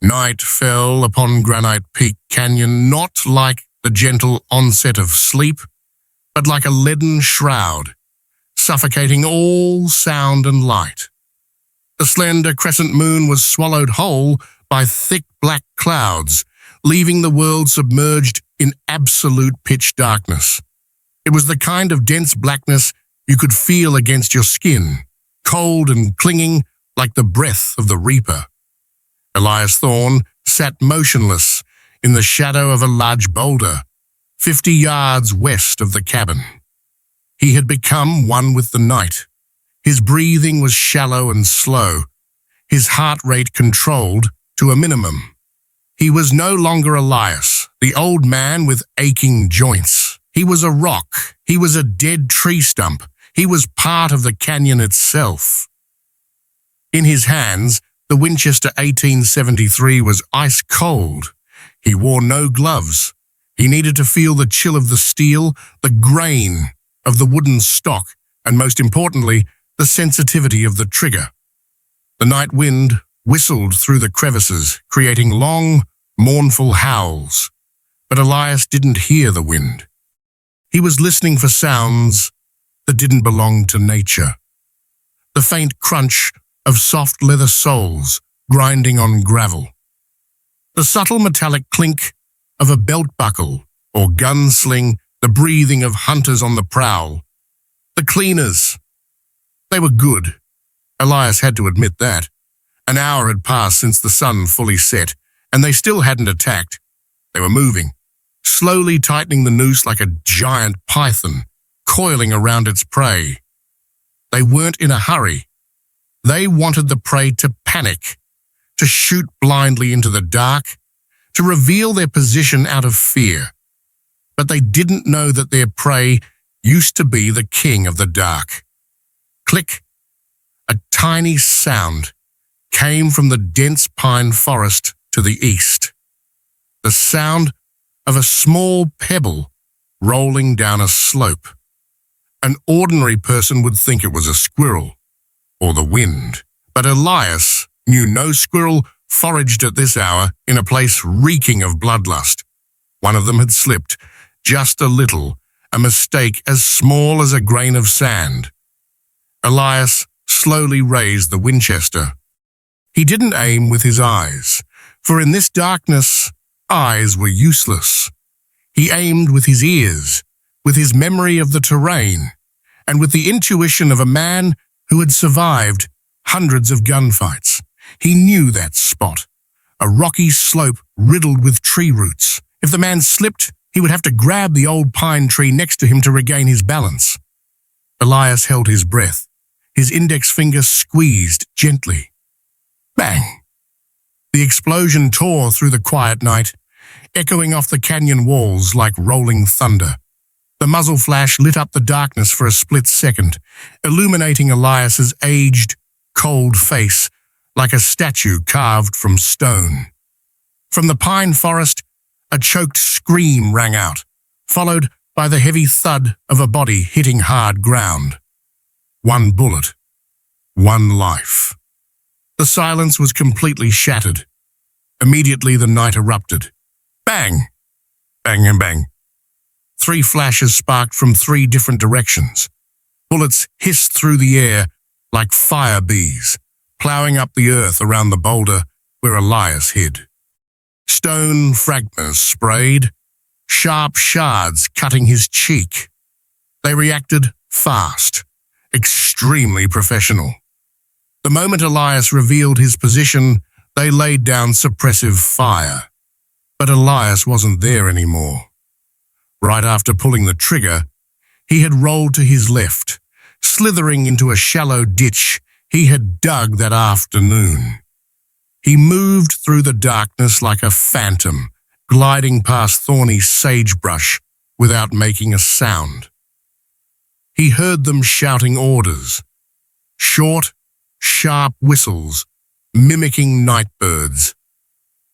Night fell upon Granite Peak Canyon not like the gentle onset of sleep, but like a leaden shroud, suffocating all sound and light. The slender crescent moon was swallowed whole by thick black clouds, leaving the world submerged in absolute pitch darkness. It was the kind of dense blackness you could feel against your skin, cold and clinging like the breath of the reaper. Elias Thorne sat motionless in the shadow of a large boulder, 50 yards west of the cabin. He had become one with the night. His breathing was shallow and slow, his heart rate controlled to a minimum. He was no longer Elias, the old man with aching joints. He was a rock. He was a dead tree stump. He was part of the canyon itself. In his hands, the Winchester 1873 was ice cold. He wore no gloves. He needed to feel the chill of the steel, the grain of the wooden stock, and most importantly, the sensitivity of the trigger. The night wind whistled through the crevices, creating long, mournful howls. But Elias didn't hear the wind. He was listening for sounds that didn't belong to nature. The faint crunch of soft leather soles grinding on gravel. The subtle metallic clink of a belt buckle or gun sling, the breathing of hunters on the prowl. The cleaners. They were good. Elias had to admit that. An hour had passed since the sun fully set, and they still hadn't attacked. They were moving, slowly tightening the noose like a giant python, coiling around its prey. They weren't in a hurry. They wanted the prey to panic, to shoot blindly into the dark, to reveal their position out of fear. But they didn't know that their prey used to be the king of the dark. Click. A tiny sound came from the dense pine forest to the east. The sound of a small pebble rolling down a slope. An ordinary person would think it was a squirrel or the wind, but Elias knew no squirrel foraged at this hour in a place reeking of bloodlust. One of them had slipped, just a little, a mistake as small as a grain of sand. Elias slowly raised the Winchester. He didn't aim with his eyes, for in this darkness, eyes were useless. He aimed with his ears, with his memory of the terrain, and with the intuition of a man who had survived hundreds of gunfights. He knew that spot, a rocky slope riddled with tree roots. If the man slipped, he would have to grab the old pine tree next to him to regain his balance. Elias held his breath, his index finger squeezed gently. Bang! The explosion tore through the quiet night, echoing off the canyon walls like rolling thunder. The muzzle flash lit up the darkness for a split second, illuminating Elias's aged, cold face like a statue carved from stone. From the pine forest, a choked scream rang out, followed by the heavy thud of a body hitting hard ground. One bullet, one life. The silence was completely shattered. Immediately the night erupted. Bang! Bang and bang. 3 flashes sparked from 3 different directions. Bullets hissed through the air like fire bees, plowing up the earth around the boulder where Elias hid. Stone fragments sprayed, sharp shards cutting his cheek. They reacted fast, extremely professional. The moment Elias revealed his position, they laid down suppressive fire. But Elias wasn't there anymore. Right after pulling the trigger, he had rolled to his left, slithering into a shallow ditch he had dug that afternoon. He moved through the darkness like a phantom, gliding past thorny sagebrush without making a sound. He heard them shouting orders, short, sharp whistles, mimicking night birds.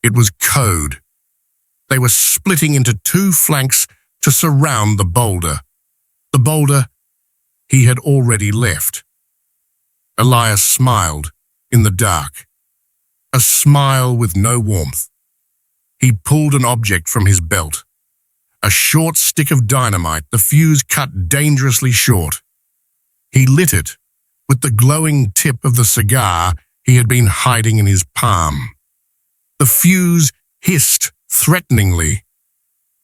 It was code. They were splitting into 2 flanks to surround the boulder. The boulder he had already left. Elias smiled in the dark. a smile with no warmth. He pulled an object from his belt. A short stick of dynamite, the fuse cut dangerously short. He lit it with the glowing tip of the cigar he had been hiding in his palm. The fuse hissed threateningly.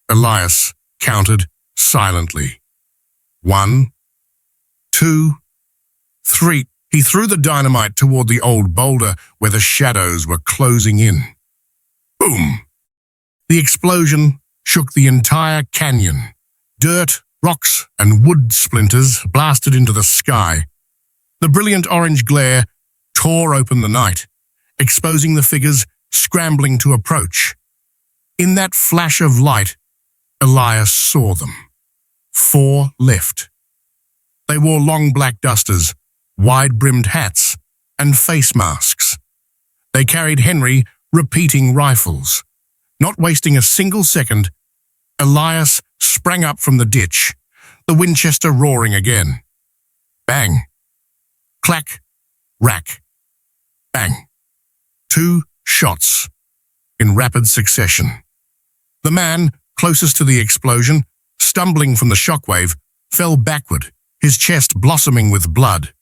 Elias counted silently. 1, 2, 3. He threw the dynamite toward the old boulder where the shadows were closing in. Boom! The explosion shook the entire canyon. Dirt, rocks, and wood splinters blasted into the sky. The brilliant orange glare tore open the night, exposing the figures scrambling to approach. In that flash of light, Elias saw them. 4 left. They wore long black dusters, wide-brimmed hats, and face masks. They carried Henry repeating rifles. Not wasting a single second, Elias sprang up from the ditch, the Winchester roaring again. Bang! Clack! Rack! Bang! 2 shots in rapid succession. The man closest to the explosion, stumbling from the shockwave, fell backward, his chest blossoming with blood.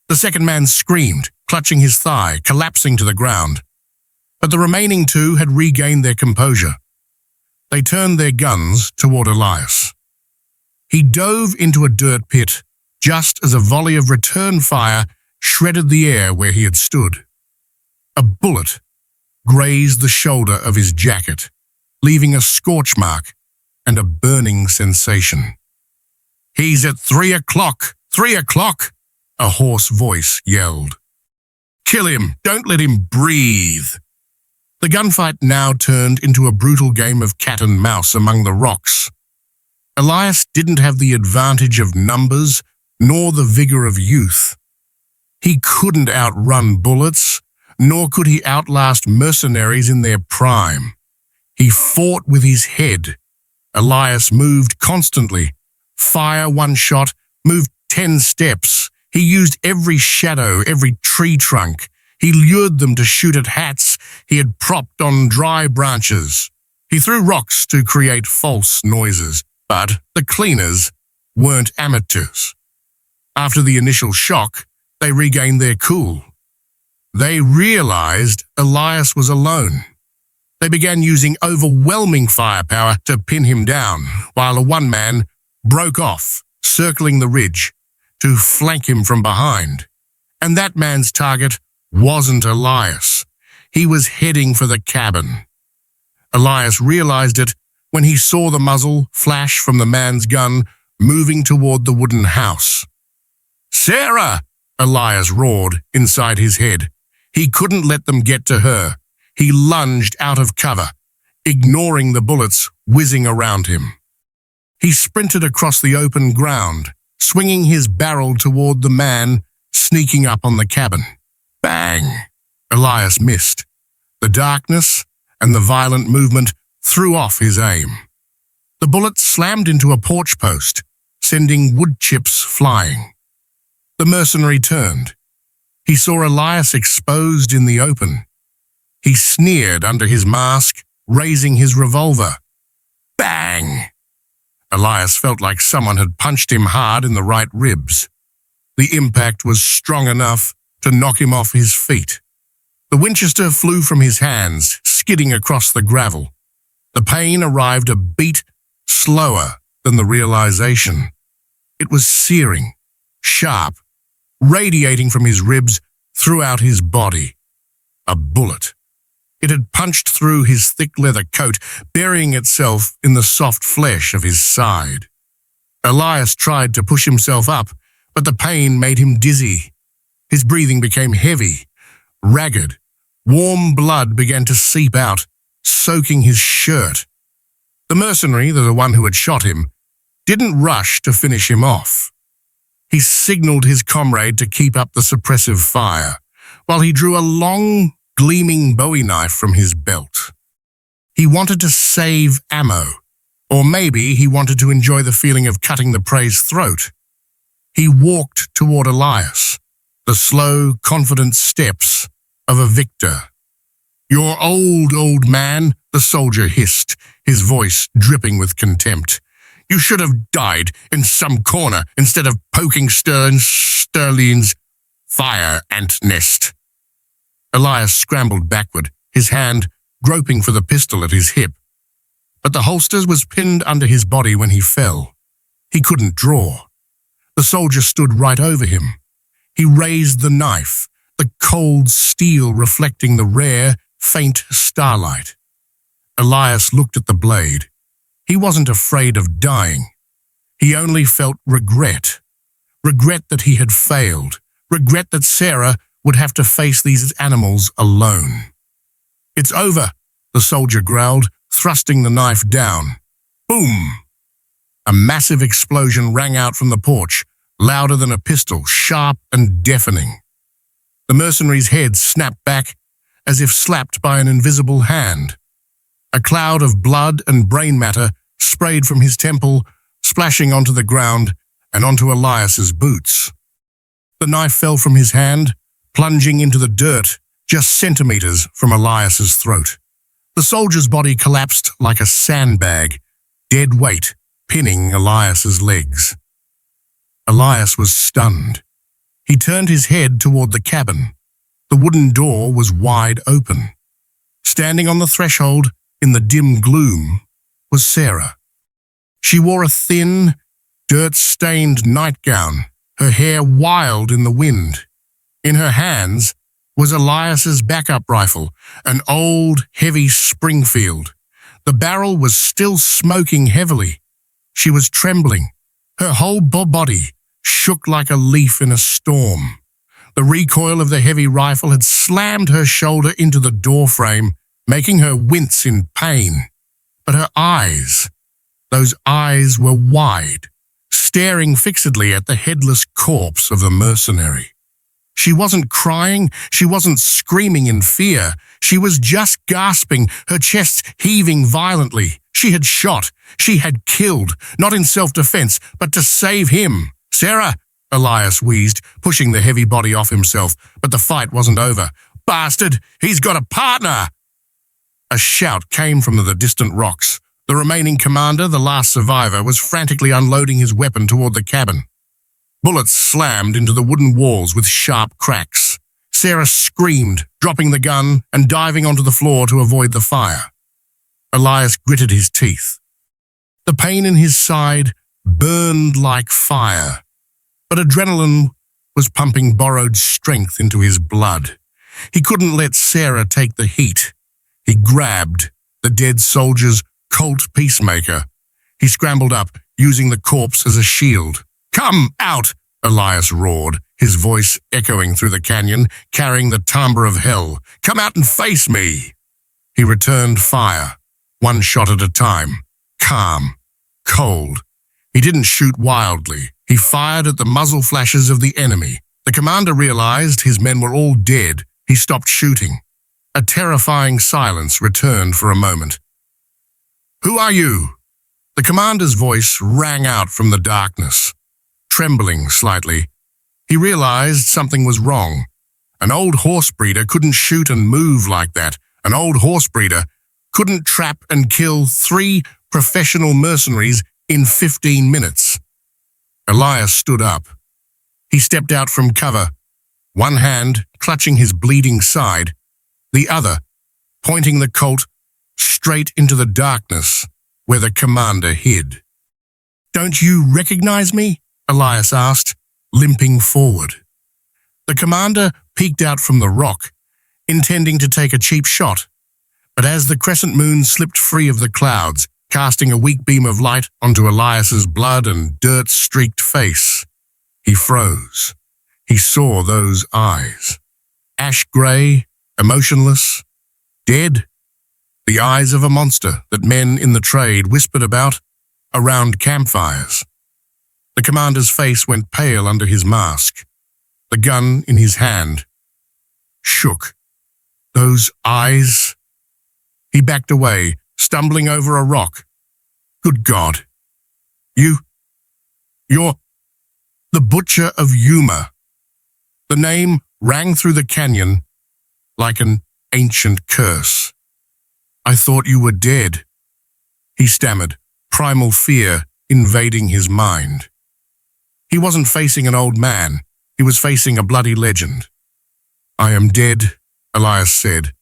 The second man screamed, clutching his thigh, collapsing to the ground. But the remaining 2 had regained their composure. They turned their guns toward Elias. He dove into a dirt pit just as a volley of return fire shredded the air where he had stood. A bullet grazed the shoulder of his jacket, leaving a scorch mark and a burning sensation. "He's at 3 o'clock! 3 o'clock!" a hoarse voice yelled. "Kill him! Don't let him breathe!" The gunfight now turned into a brutal game of cat and mouse among the rocks. Elias didn't have the advantage of numbers nor the vigor of youth. He couldn't outrun bullets, nor could he outlast mercenaries in their prime. He fought with his head. Elias moved constantly. Fire 1 shot, moved 10 steps. He used every shadow, every tree trunk. He lured them to shoot at hats he had propped on dry branches. He threw rocks to create false noises, but the cleaners weren't amateurs. After the initial shock, they regained their cool. They realized Elias was alone. They began using overwhelming firepower to pin him down, while a one-man broke off, circling the ridge, to flank him from behind. And that man's target wasn't Elias. He was heading for the cabin. Elias realized it when he saw the muzzle flash from the man's gun moving toward the wooden house. "Sarah!" Elias roared inside his head. He couldn't let them get to her. He lunged out of cover, ignoring the bullets whizzing around him. He sprinted across the open ground, swinging his barrel toward the man sneaking up on the cabin. Bang! Elias missed. The darkness and the violent movement threw off his aim. The bullet slammed into a porch post, sending wood chips flying. The mercenary turned. He saw Elias exposed in the open. He sneered under his mask, raising his revolver. Bang! Elias felt like someone had punched him hard in the right ribs. The impact was strong enough to knock him off his feet. The Winchester flew from his hands, skidding across the gravel. The pain arrived a beat slower than the realization. It was searing, sharp, radiating from his ribs throughout his body. A bullet. It had punched through his thick leather coat, burying itself in the soft flesh of his side. Elias tried to push himself up, but the pain made him dizzy. His breathing became heavy, ragged. Warm blood began to seep out, soaking his shirt. The mercenary, the one who had shot him, didn't rush to finish him off. He signaled his comrade to keep up the suppressive fire, while he drew a long, gleaming Bowie knife from his belt. He wanted to save ammo, or maybe he wanted to enjoy the feeling of cutting the prey's throat. He walked toward Elias, the slow, confident steps of a victor. "You're old, old man," the soldier hissed, his voice dripping with contempt. "You should have died in some corner instead of poking Sterling's fire ant nest." Elias scrambled backward, his hand groping for the pistol at his hip. But the holster was pinned under his body when he fell. He couldn't draw. The soldier stood right over him. He raised the knife, the cold steel reflecting the rare, faint starlight. Elias looked at the blade. He wasn't afraid of dying. He only felt regret. Regret that he had failed. Regret that Sarah would have to face these animals alone. "It's over," the soldier growled, thrusting the knife down. Boom! A massive explosion rang out from the porch, louder than a pistol, sharp and deafening. The mercenary's head snapped back, as if slapped by an invisible hand. A cloud of blood and brain matter sprayed from his temple, splashing onto the ground and onto Elias's boots. The knife fell from his hand, plunging into the dirt just centimeters from Elias's throat. The soldier's body collapsed like a sandbag, dead weight pinning Elias's legs. Elias was stunned. He turned his head toward the cabin. The wooden door was wide open. Standing on the threshold in the dim gloom was Sarah. She wore a thin, dirt-stained nightgown, her hair wild in the wind. In her hands was Elias's backup rifle, an old, heavy Springfield. The barrel was still smoking heavily. She was trembling. Her whole body shook like a leaf in a storm. The recoil of the heavy rifle had slammed her shoulder into the doorframe, making her wince in pain. But her eyes, those eyes were wide, staring fixedly at the headless corpse of the mercenary. She wasn't crying, she wasn't screaming in fear. She was just gasping, her chest heaving violently. She had shot, she had killed, not in self-defense, but to save him. "Sarah," Elias wheezed, pushing the heavy body off himself, but the fight wasn't over. "Bastard, he's got a partner!" A shout came from the distant rocks. The remaining commander, the last survivor, was frantically unloading his weapon toward the cabin. Bullets slammed into the wooden walls with sharp cracks. Sarah screamed, dropping the gun and diving onto the floor to avoid the fire. Elias gritted his teeth. The pain in his side burned like fire, but adrenaline was pumping borrowed strength into his blood. He couldn't let Sarah take the heat. He grabbed the dead soldier's Colt peacemaker. He scrambled up, using the corpse as a shield. "Come out!" Elias roared, his voice echoing through the canyon, carrying the timbre of hell. "Come out and face me!" He returned fire, one shot at a time, calm, cold. He didn't shoot wildly. He fired at the muzzle flashes of the enemy. The commander realized his men were all dead. He stopped shooting. A terrifying silence returned for a moment. "Who are you?" The commander's voice rang out from the darkness. Trembling slightly, he realized something was wrong. An old horse breeder couldn't shoot and move like that. An old horse breeder couldn't trap and kill 3 professional mercenaries in 15 minutes. Elias stood up. He stepped out from cover, one hand clutching his bleeding side, the other pointing the Colt straight into the darkness where the commander hid. "Don't you recognize me?" Elias asked, limping forward. The commander peeked out from the rock, intending to take a cheap shot, but as the crescent moon slipped free of the clouds, casting a weak beam of light onto Elias's blood and dirt-streaked face, he froze. He saw those eyes. Ash-gray, emotionless, dead. The eyes of a monster that men in the trade whispered about around campfires. The commander's face went pale under his mask. The gun in his hand shook. Those eyes. He backed away, stumbling over a rock. "Good God. You're the Butcher of Yuma." The name rang through the canyon like an ancient curse. I thought you were dead, he stammered, primal fear invading his mind. He wasn't facing an old man, he was facing a bloody legend. I am dead, Elias said,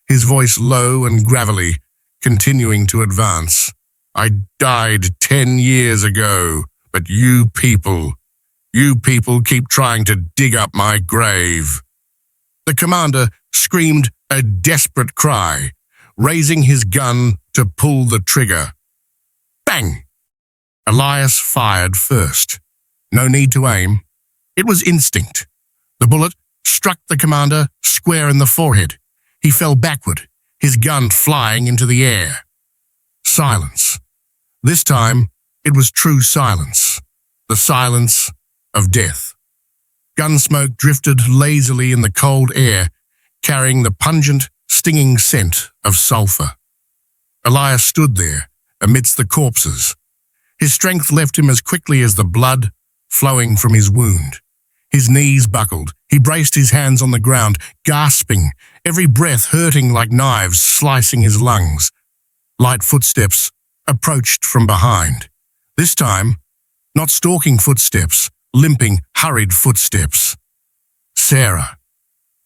his voice low and gravelly, continuing to advance. I died 10 years ago, but you people keep trying to dig up my grave. The commander screamed a desperate cry, raising his gun to pull the trigger. Bang! Elias fired first. No need to aim. It was instinct. The bullet struck the commander square in the forehead. He fell backward, his gun flying into the air. Silence. This time, it was true silence. The silence of death. Gun smoke drifted lazily in the cold air, carrying the pungent, stinging scent of sulfur. Elias stood there, amidst the corpses. His strength left him as quickly as the blood flowing from his wound. His knees buckled. He braced his hands on the ground, gasping, every breath hurting like knives slicing his lungs. Light footsteps approached from behind. This time, not stalking footsteps, limping, hurried footsteps. Sarah.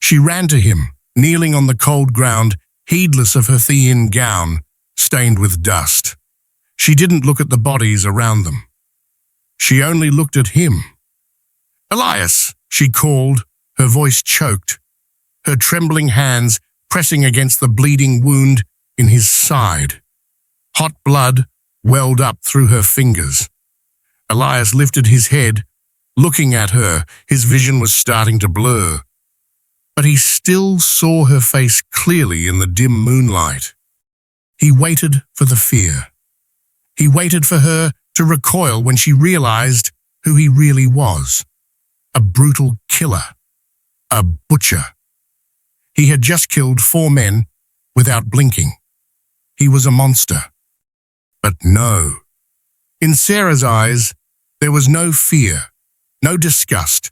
She ran to him, kneeling on the cold ground, heedless of her thin gown, stained with dust. She didn't look at the bodies around them. She only looked at him. Elias, she called, her voice choked, her trembling hands pressing against the bleeding wound in his side. Hot blood welled up through her fingers. Elias lifted his head, looking at her. His vision was starting to blur. But he still saw her face clearly in the dim moonlight. He waited for the fear. He waited for her to recoil when she realized who he really was. A brutal killer. A butcher. He had just killed 4 men without blinking. He was a monster. But no. In Sarah's eyes, there was no fear, no disgust.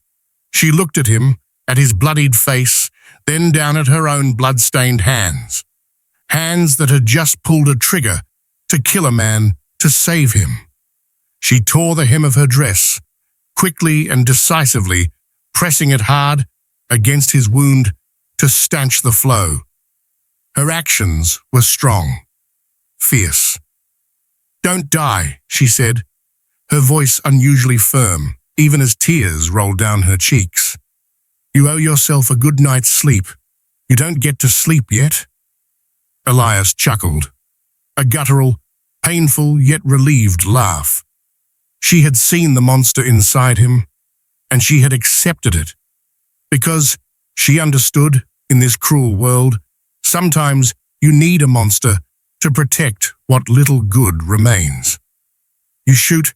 She looked at him, at his bloodied face, then down at her own blood-stained hands. Hands that had just pulled a trigger to kill a man, to save him. She tore the hem of her dress, quickly and decisively, pressing it hard against his wound to stanch the flow. Her actions were strong, fierce. Don't die, she said, her voice unusually firm, even as tears rolled down her cheeks. You owe yourself a good night's sleep. You don't get to sleep yet. Elias chuckled, a guttural, painful yet relieved laugh. She had seen the monster inside him, and she had accepted it, because she understood, in this cruel world, sometimes you need a monster to protect what little good remains. You shoot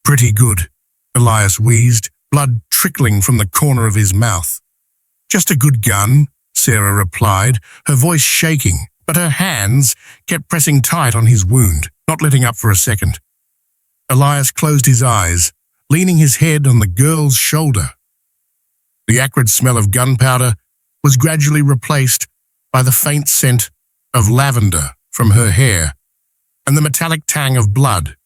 pretty good, Elias wheezed, blood trickling from the corner of his mouth. Just a good gun, Sarah replied, her voice shaking, but her hands kept pressing tight on his wound, not letting up for a second. Elias closed his eyes, leaning his head on the girl's shoulder. The acrid smell of gunpowder was gradually replaced by the faint scent of lavender from her hair and the metallic tang of blood.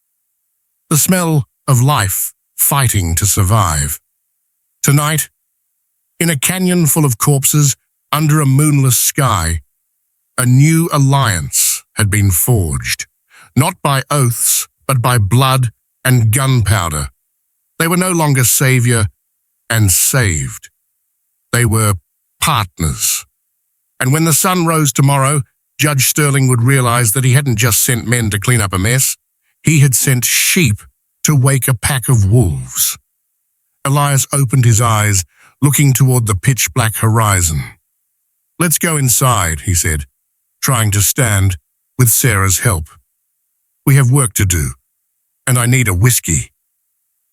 The smell of life fighting to survive. Tonight, in a canyon full of corpses under a moonless sky, a new alliance had been forged, not by oaths, but by blood and gunpowder. They were no longer savior and saved. They were partners. And when the sun rose tomorrow, Judge Sterling would realize that he hadn't just sent men to clean up a mess. He had sent sheep to wake a pack of wolves. Elias opened his eyes, looking toward the pitch-black horizon. Let's go inside, he said, trying to stand with Sarah's help. We have work to do, and I need a whiskey.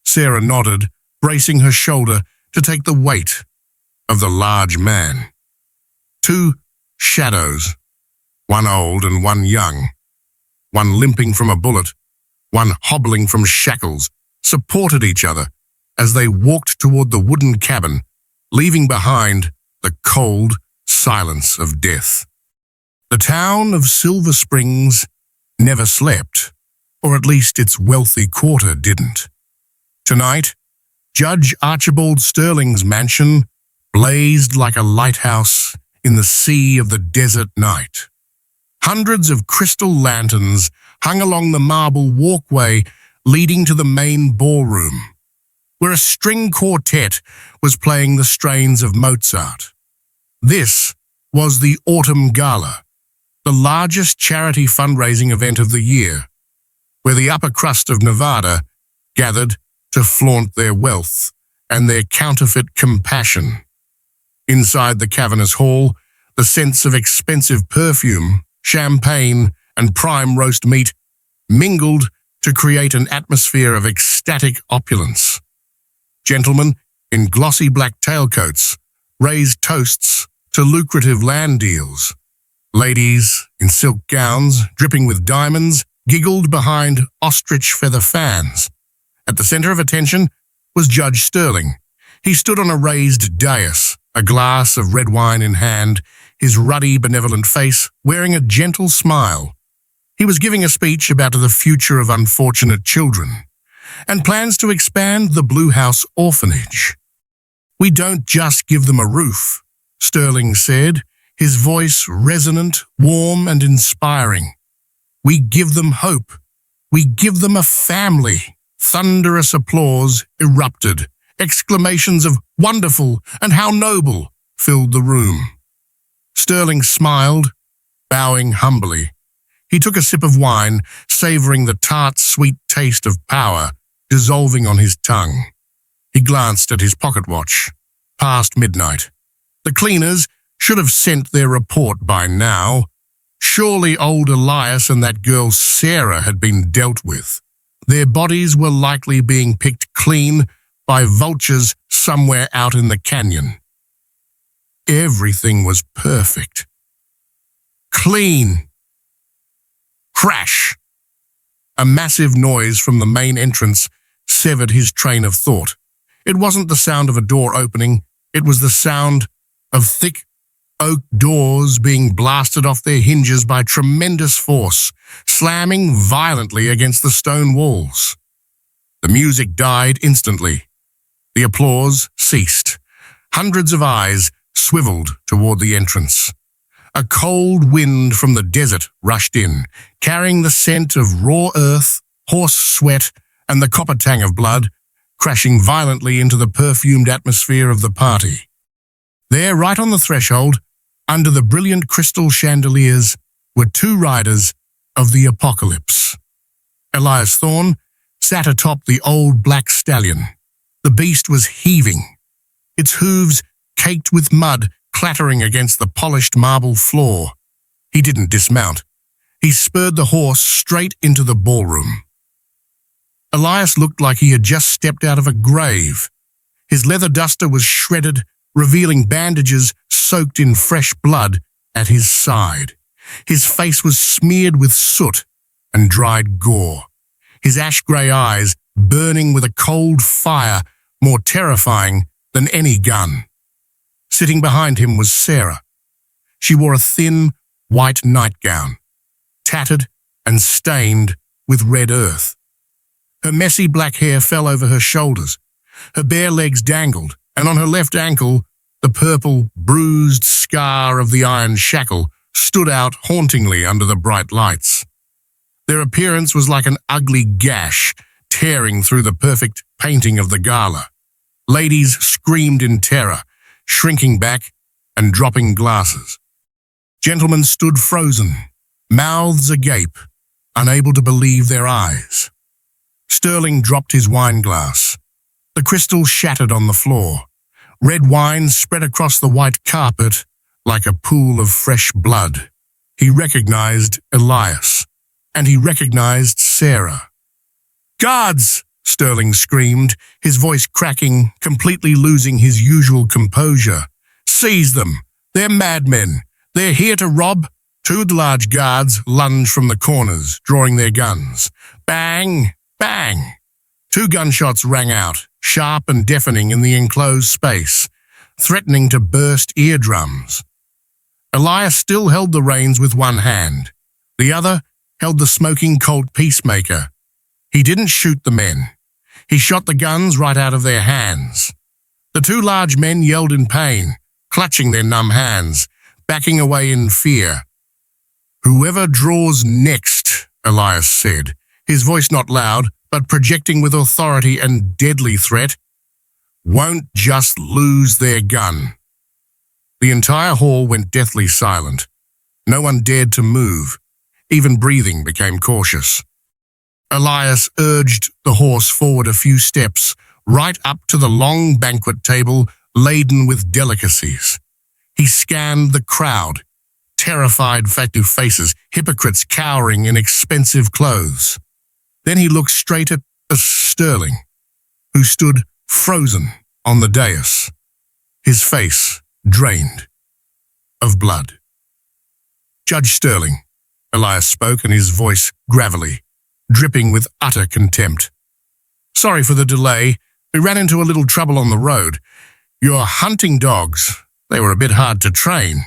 Sarah nodded, bracing her shoulder to take the weight of the large man. 2 shadows, one old and one young, one limping from a bullet, one hobbling from shackles, supported each other as they walked toward the wooden cabin, leaving behind the cold, silence of death. The town of Silver Springs never slept, or at least its wealthy quarter didn't. Tonight, Judge Archibald Sterling's mansion blazed like a lighthouse in the sea of the desert night. Hundreds of crystal lanterns hung along the marble walkway leading to the main ballroom, where a string quartet was playing the strains of Mozart. This was the Autumn Gala, the largest charity fundraising event of the year, where the upper crust of Nevada gathered to flaunt their wealth and their counterfeit compassion. Inside the cavernous hall, the scents of expensive perfume, champagne, and prime roast meat mingled to create an atmosphere of ecstatic opulence. Gentlemen in glossy black tailcoats raised toasts to lucrative land deals. Ladies in silk gowns dripping with diamonds giggled behind ostrich feather fans. At the center of attention was Judge Sterling. He stood on a raised dais, a glass of red wine in hand, his ruddy, benevolent face wearing a gentle smile. He was giving a speech about the future of unfortunate children and plans to expand the Blue House orphanage. "We don't just give them a roof," Sterling said, his voice resonant, warm, and inspiring. "We give them hope. We give them a family." Thunderous applause erupted. Exclamations of "wonderful" and "how noble" filled the room. Sterling smiled, bowing humbly. He took a sip of wine, savoring the tart, sweet taste of power dissolving on his tongue. He glanced at his pocket watch. Past midnight. The cleaners should have sent their report by now. Surely old Elias and that girl Sarah had been dealt with. Their bodies were likely being picked clean by vultures somewhere out in the canyon. Everything was perfect. Clean. Crash! A massive noise from the main entrance severed his train of thought. It wasn't the sound of a door opening, it was the sound of thick oak doors being blasted off their hinges by tremendous force, slamming violently against the stone walls. The music died instantly. The applause ceased. Hundreds of eyes swiveled toward the entrance. A cold wind from the desert rushed in, carrying the scent of raw earth, horse sweat, and the copper tang of blood, crashing violently into the perfumed atmosphere of the party. There, right on the threshold, under the brilliant crystal chandeliers, were two riders of the apocalypse. Elias Thorne sat atop the old black stallion. The beast was heaving, its hooves caked with mud clattering against the polished marble floor. He didn't dismount. He spurred the horse straight into the ballroom. Elias looked like he had just stepped out of a grave. His leather duster was shredded, revealing bandages soaked in fresh blood at his side. His face was smeared with soot and dried gore, his ash-grey eyes burning with a cold fire more terrifying than any gun. Sitting behind him was Sarah. She wore a thin, white nightgown, tattered and stained with red earth. Her messy black hair fell over her shoulders. Her bare legs dangled, and on her left ankle, the purple, bruised scar of the iron shackle stood out hauntingly under the bright lights. Their appearance was like an ugly gash tearing through the perfect painting of the gala. Ladies screamed in terror, shrinking back and dropping glasses. Gentlemen stood frozen, mouths agape, unable to believe their eyes. Sterling dropped his wine glass. The crystal shattered on the floor. Red wine spread across the white carpet like a pool of fresh blood. He recognized Elias, and he recognized Sarah. "Guards!" Sterling screamed, his voice cracking, completely losing his usual composure. "Seize them! They're madmen! They're here to rob!" Two of the large guards lunged from the corners, drawing their guns. Bang! Bang! 2 gunshots rang out, sharp and deafening in the enclosed space, threatening to burst eardrums. Elias still held the reins with one hand. The other held the smoking Colt peacemaker. He didn't shoot the men. He shot the guns right out of their hands. The two large men yelled in pain, clutching their numb hands, backing away in fear. "Whoever draws next," Elias said, his voice not loud, but projecting with authority and deadly threat, "won't just lose their gun." The entire hall went deathly silent. No one dared to move. Even breathing became cautious. Elias urged the horse forward a few steps, right up to the long banquet table laden with delicacies. He scanned the crowd, terrified fatu faces, hypocrites cowering in expensive clothes. Then he looked straight at Sterling, who stood frozen on the dais, his face drained of blood. "Judge Sterling," Elias spoke, and his voice gravelly, dripping with utter contempt. "Sorry for the delay. We ran into a little trouble on the road. Your hunting dogs, they were a bit hard to train."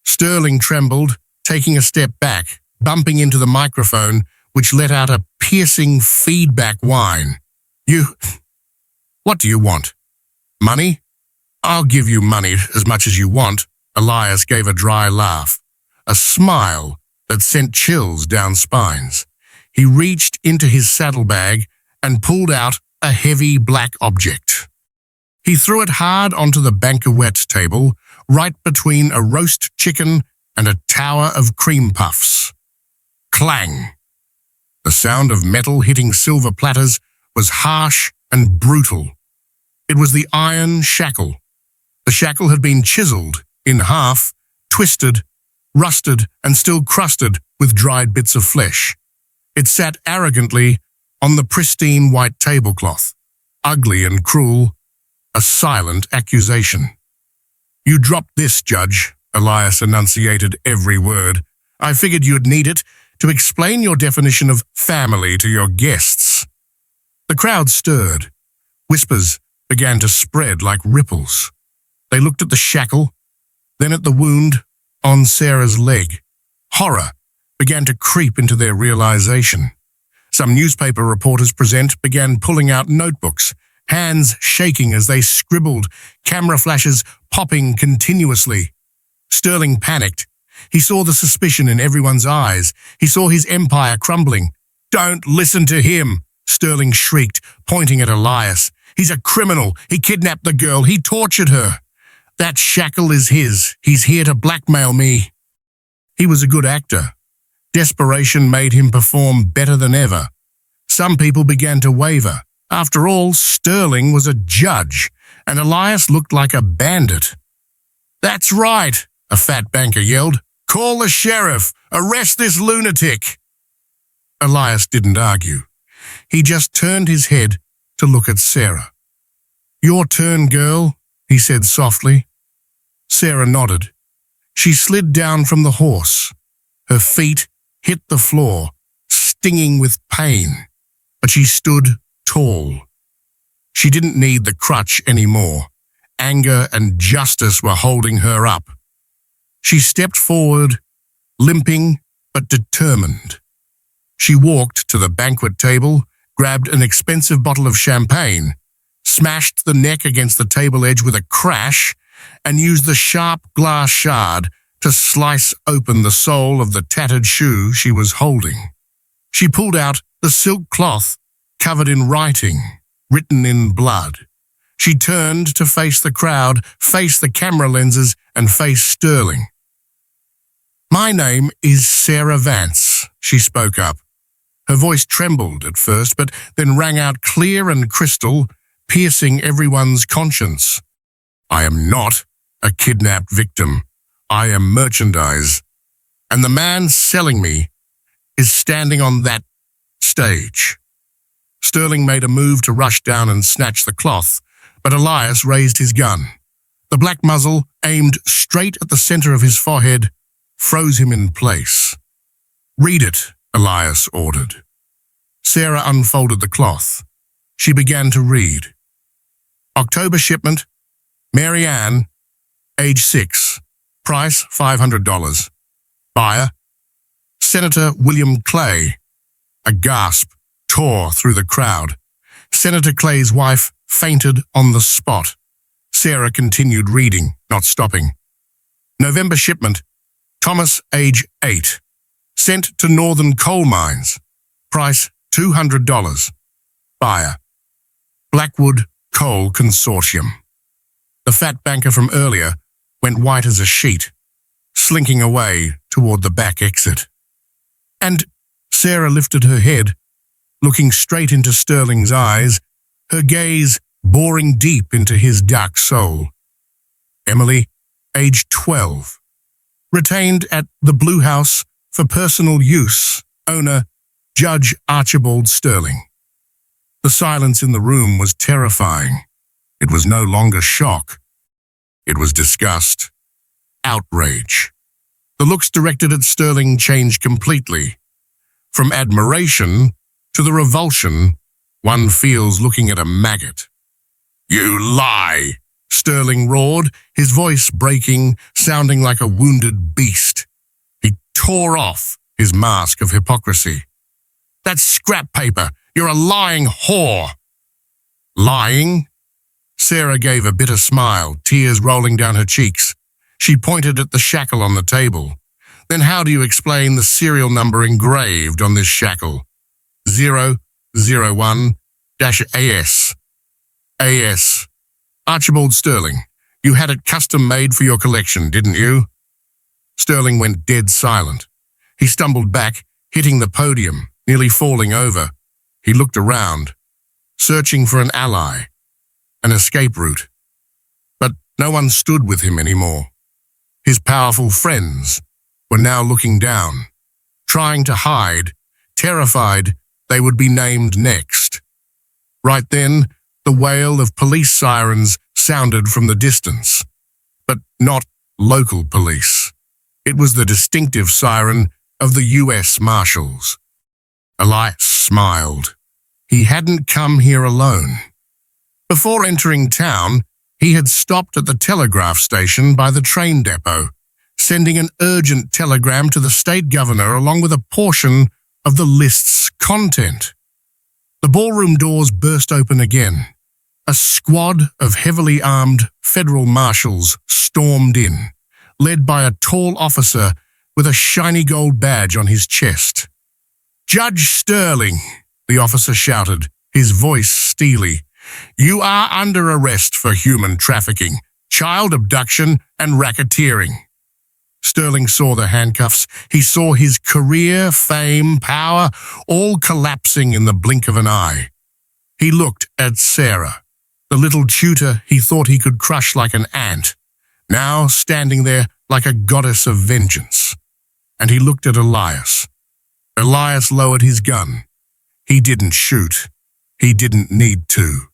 Sterling trembled, taking a step back, bumping into the microphone, which let out a piercing feedback whine. What do you want? Money? I'll give you money as much as you want." Elias gave a dry laugh, a smile that sent chills down spines. He reached into his saddlebag and pulled out a heavy black object. He threw it hard onto the banquet table, right between a roast chicken and a tower of cream puffs. Clang! The sound of metal hitting silver platters was harsh and brutal. It was the iron shackle. The shackle had been chiseled in half, twisted, rusted, and still crusted with dried bits of flesh. It sat arrogantly on the pristine white tablecloth, ugly and cruel, a silent accusation. "You dropped this, Judge," Elias enunciated every word. "I figured you'd need it to explain your definition of family to your guests." The crowd stirred. Whispers began to spread like ripples. They looked at the shackle, then at the wound on Sarah's leg. Horror began to creep into their realization. Some newspaper reporters began pulling out notebooks, hands shaking as they scribbled, camera flashes popping continuously. Sterling panicked. He saw the suspicion in everyone's eyes. He saw his empire crumbling. "Don't listen to him," Sterling shrieked, pointing at Elias. "He's a criminal. He kidnapped the girl. He tortured her. That shackle is his. He's here to blackmail me." He was a good actor. Desperation made him perform better than ever. Some people began to waver. After all, Sterling was a judge, and Elias looked like a bandit. "That's right," a fat banker yelled. "Call the sheriff. Arrest this lunatic." Elias didn't argue. He just turned his head to look at Sarah. "Your turn, girl," he said softly. Sarah nodded. She slid down from the horse. Her feet hit the floor, stinging with pain, but she stood tall. She didn't need the crutch anymore. Anger and justice were holding her up. She stepped forward, limping but determined. She walked to the banquet table, grabbed an expensive bottle of champagne, smashed the neck against the table edge with a crash, and used the sharp glass shard to slice open the sole of the tattered shoe she was holding. She pulled out the silk cloth covered in writing, written in blood. She turned to face the crowd, face the camera lenses, and face Sterling. "My name is Sarah Vance," she spoke up. Her voice trembled at first, but then rang out clear and crystal, piercing everyone's conscience. "I am not a kidnapped victim. I am merchandise. And the man selling me is standing on that stage." Sterling made a move to rush down and snatch the cloth, but Elias raised his gun. The black muzzle, aimed straight at the center of his forehead, froze him in place. "Read it," Elias ordered. Sarah unfolded the cloth. She began to read. "October shipment, Mary Ann, age 6, Price, $500. Buyer, Senator William Clay. A gasp tore through the crowd. Senator Clay's wife fainted on the spot. Sarah continued reading, not stopping. November shipment, Thomas, age 8. Sent to Northern Coal Mines. Price, $200. Buyer, Blackwood Coal Consortium. The fat banker from earlier went white as a sheet, slinking away toward the back exit. And Sarah lifted her head, looking straight into Sterling's eyes, her gaze boring deep into his dark soul. Emily, age 12. Retained at the Blue House for personal use. Owner, Judge Archibald Sterling. The silence in the room was terrifying. It was no longer shock. It was disgust. Outrage. The looks directed at Sterling changed completely. From admiration to the revulsion one feels looking at a maggot. "You lie!" Sterling roared, his voice breaking, sounding like a wounded beast. He tore off his mask of hypocrisy. "That's scrap paper! You're a lying whore!" Lying? Sarah gave a bitter smile, tears rolling down her cheeks. She pointed at the shackle on the table. "Then how do you explain the serial number engraved on this shackle? 001-AS. AS. Archibald Sterling, you had it custom made for your collection, didn't you?" Sterling went dead silent. He stumbled back, hitting the podium, nearly falling over. He looked around, searching for an ally, an escape route. But no one stood with him anymore. His powerful friends were now looking down, trying to hide, terrified they would be named next. Right then, the wail of police sirens sounded from the distance, but not local police. It was the distinctive siren of the U.S. Marshals. Elias smiled. He hadn't come here alone. Before entering town, he had stopped at the telegraph station by the train depot, sending an urgent telegram to the state governor along with a portion of the list's content. The ballroom doors burst open again. A squad of heavily armed federal marshals stormed in, led by a tall officer with a shiny gold badge on his chest. "Judge Sterling," the officer shouted, his voice steely, "you are under arrest for human trafficking, child abduction, and racketeering." Sterling saw the handcuffs. He saw his career, fame, power, all collapsing in the blink of an eye. He looked at Sarah, the little tutor he thought he could crush like an ant, now standing there like a goddess of vengeance. And he looked at Elias. Elias lowered his gun. He didn't shoot. He didn't need to.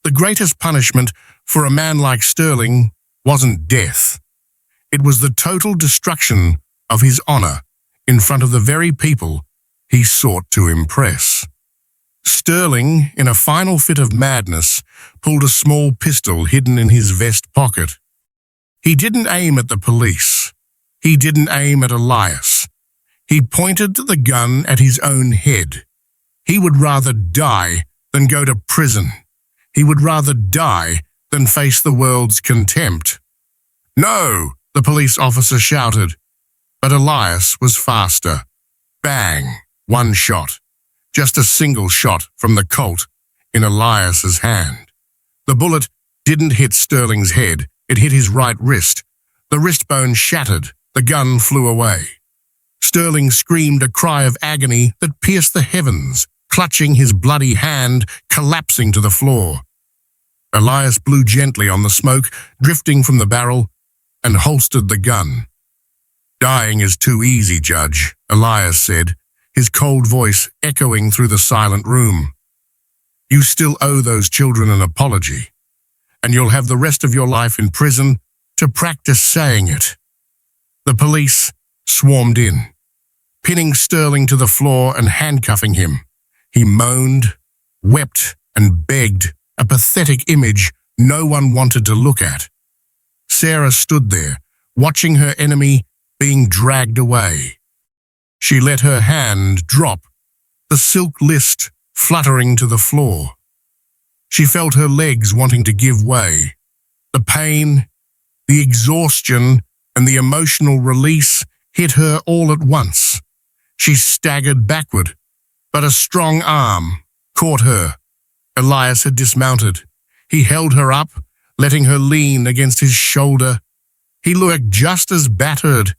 The greatest punishment for a man like Sterling wasn't death. It was the total destruction of his honor in front of the very people he sought to impress. Sterling, in a final fit of madness, pulled a small pistol hidden in his vest pocket. He didn't aim at the police. He didn't aim at Elias. He pointed the gun at his own head. He would rather die than go to prison. He would rather die than face the world's contempt. "No!" the police officer shouted. But Elias was faster. Bang! One shot. Just a single shot from the Colt in Elias's hand. The bullet didn't hit Sterling's head. It hit his right wrist. The wrist bone shattered. The gun flew away. Sterling screamed a cry of agony that pierced the heavens, clutching his bloody hand, collapsing to the floor. Elias blew gently on the smoke, drifting from the barrel, and holstered the gun. "Dying is too easy, Judge," Elias said, his cold voice echoing through the silent room. "You still owe those children an apology, and you'll have the rest of your life in prison to practice saying it." The police swarmed in, pinning Sterling to the floor and handcuffing him. He moaned, wept, and begged, a pathetic image no one wanted to look at. Sarah stood there, watching her enemy being dragged away. She let her hand drop, the silk list fluttering to the floor. She felt her legs wanting to give way. The pain, the exhaustion, and the emotional release hit her all at once. She staggered backward, but a strong arm caught her. Elias had dismounted. He held her up, letting her lean against his shoulder. He looked just as battered,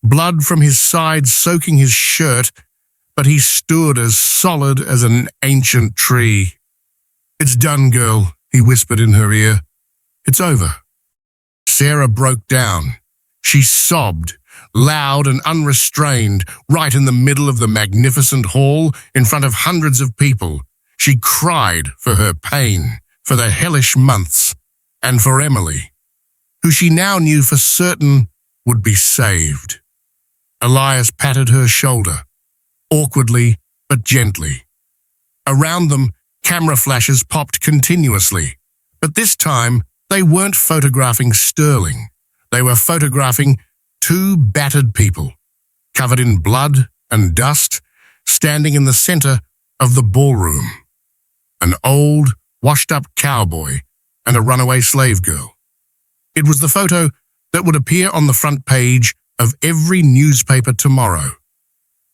blood from his side soaking his shirt, but he stood as solid as an ancient tree. "It's done, girl," he whispered in her ear. "It's over." Sarah broke down. She sobbed, loud and unrestrained, right in the middle of the magnificent hall in front of hundreds of people. She cried for her pain, for the hellish months, and for Emily, who she now knew for certain would be saved. Elias patted her shoulder, awkwardly but gently. Around them, camera flashes popped continuously, but this time they weren't photographing Sterling. They were photographing two battered people, covered in blood and dust, standing in the center of the ballroom. An old, washed-up cowboy and a runaway slave girl. It was the photo that would appear on the front page of every newspaper tomorrow.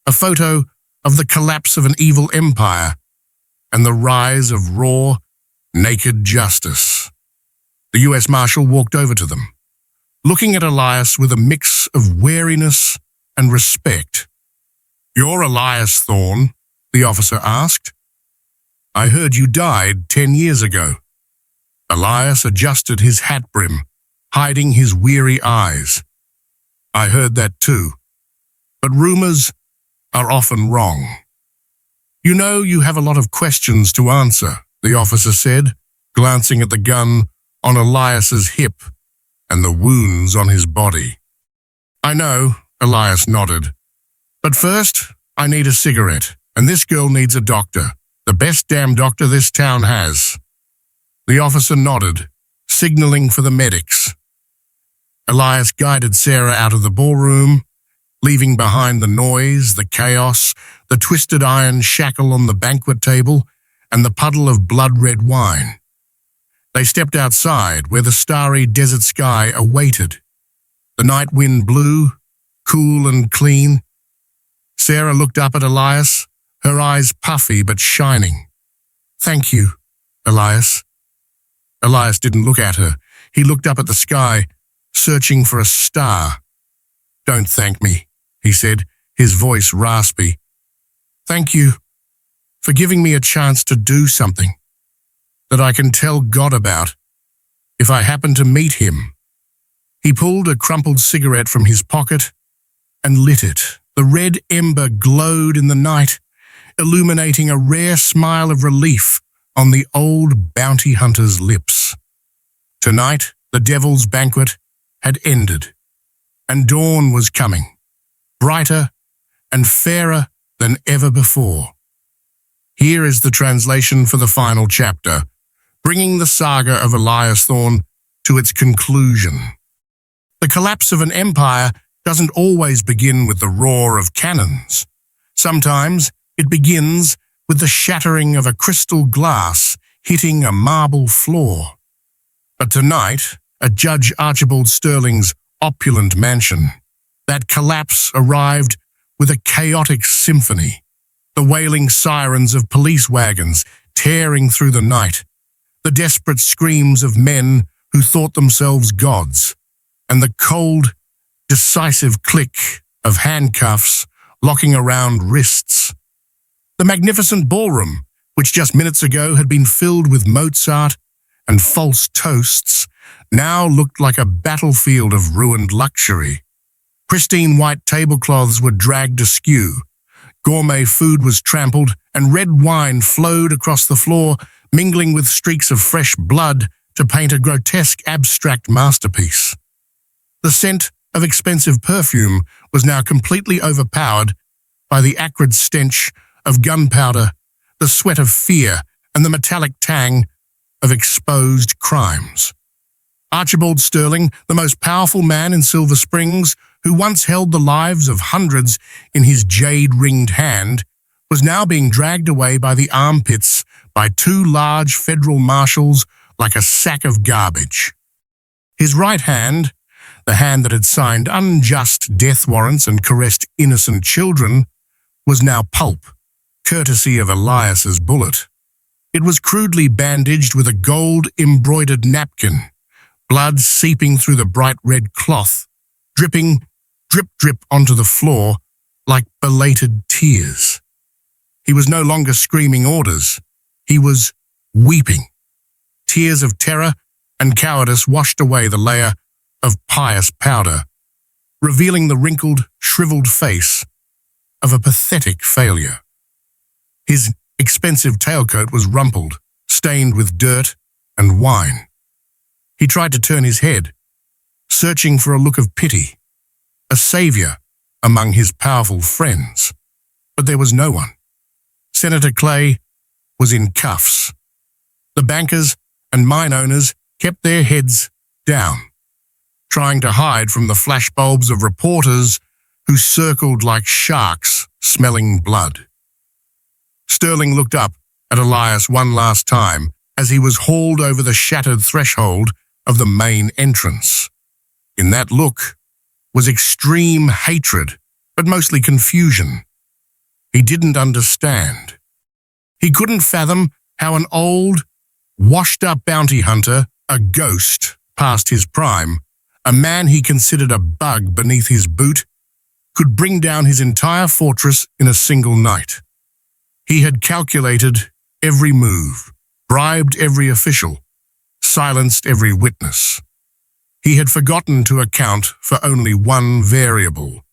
A photo of the collapse of an evil empire and the rise of raw, naked justice. The U.S. Marshal walked over to them, looking at Elias with a mix of wariness and respect. "You're Elias Thorne?" the officer asked. "I heard you died 10 years ago." Elias adjusted his hat brim, hiding his weary eyes. "I heard that too, but rumors are often wrong." "You know you have a lot of questions to answer," the officer said, glancing at the gun on Elias's hip and the wounds on his body. "I know," Elias nodded. "But first, I need a cigarette, and this girl needs a doctor, the best damn doctor this town has." The officer nodded, signaling for the medics. Elias guided Sarah out of the ballroom, leaving behind the noise, the chaos, the twisted iron shackle on the banquet table, and the puddle of blood-red wine. They stepped outside, where the starry desert sky awaited. The night wind blew, cool and clean. Sarah looked up at Elias, her eyes puffy but shining. "Thank you, Elias." Elias didn't look at her. He looked up at the sky, searching for a star. "Don't thank me," he said, his voice raspy. "Thank you for giving me a chance to do something that I can tell God about if I happen to meet him." He pulled a crumpled cigarette from his pocket and lit it. The red ember glowed in the night, illuminating a rare smile of relief on the old bounty hunter's lips. Tonight, the devil's banquet had ended, and dawn was coming, brighter and fairer than ever before. Here is the translation for the final chapter, bringing the saga of Elias Thorne to its conclusion. The collapse of an empire doesn't always begin with the roar of cannons. Sometimes it begins with the shattering of a crystal glass hitting a marble floor. But tonight, at Judge Archibald Sterling's opulent mansion, that collapse arrived with a chaotic symphony, the wailing sirens of police wagons tearing through the night, the desperate screams of men who thought themselves gods, and the cold, decisive click of handcuffs locking around wrists. The magnificent ballroom, which just minutes ago had been filled with Mozart and false toasts, now looked like a battlefield of ruined luxury. Pristine white tablecloths were dragged askew, gourmet food was trampled, and red wine flowed across the floor, mingling with streaks of fresh blood to paint a grotesque abstract masterpiece. The scent of expensive perfume was now completely overpowered by the acrid stench of gunpowder, the sweat of fear, and the metallic tang of exposed crimes. Archibald Sterling, the most powerful man in Silver Springs, who once held the lives of hundreds in his jade-ringed hand, was now being dragged away by the armpits by two large federal marshals like a sack of garbage. His right hand, the hand that had signed unjust death warrants and caressed innocent children, was now pulp, courtesy of Elias's bullet. It was crudely bandaged with a gold-embroidered napkin, blood seeping through the bright red cloth, dripping drip onto the floor like belated tears. He was no longer screaming orders. He was weeping. Tears of terror and cowardice washed away the layer of pious powder, revealing the wrinkled, shriveled face of a pathetic failure. His expensive tailcoat was rumpled, stained with dirt and wine. He tried to turn his head, searching for a look of pity, a savior among his powerful friends. But there was no one. Senator Clay was in cuffs. The bankers and mine owners kept their heads down, trying to hide from the flashbulbs of reporters who circled like sharks smelling blood. Sterling looked up at Elias one last time as he was hauled over the shattered threshold of the main entrance. In that look was extreme hatred, but mostly confusion. He didn't understand. He couldn't fathom how an old, washed-up bounty hunter, a ghost past his prime, a man he considered a bug beneath his boot, could bring down his entire fortress in a single night. He had calculated every move, bribed every official, silenced every witness. He had forgotten to account for only one variable,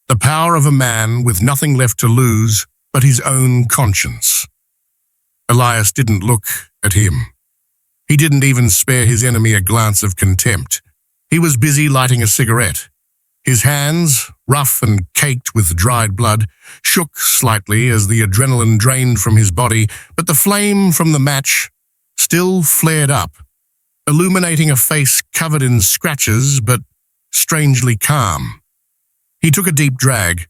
the power of a man with nothing left to lose but his own conscience. Elias didn't look at him. He didn't even spare his enemy a glance of contempt. He was busy lighting a cigarette. His hands, rough and caked with dried blood, shook slightly as the adrenaline drained from his body, but the flame from the match still flared up, illuminating a face covered in scratches but strangely calm. He took a deep drag,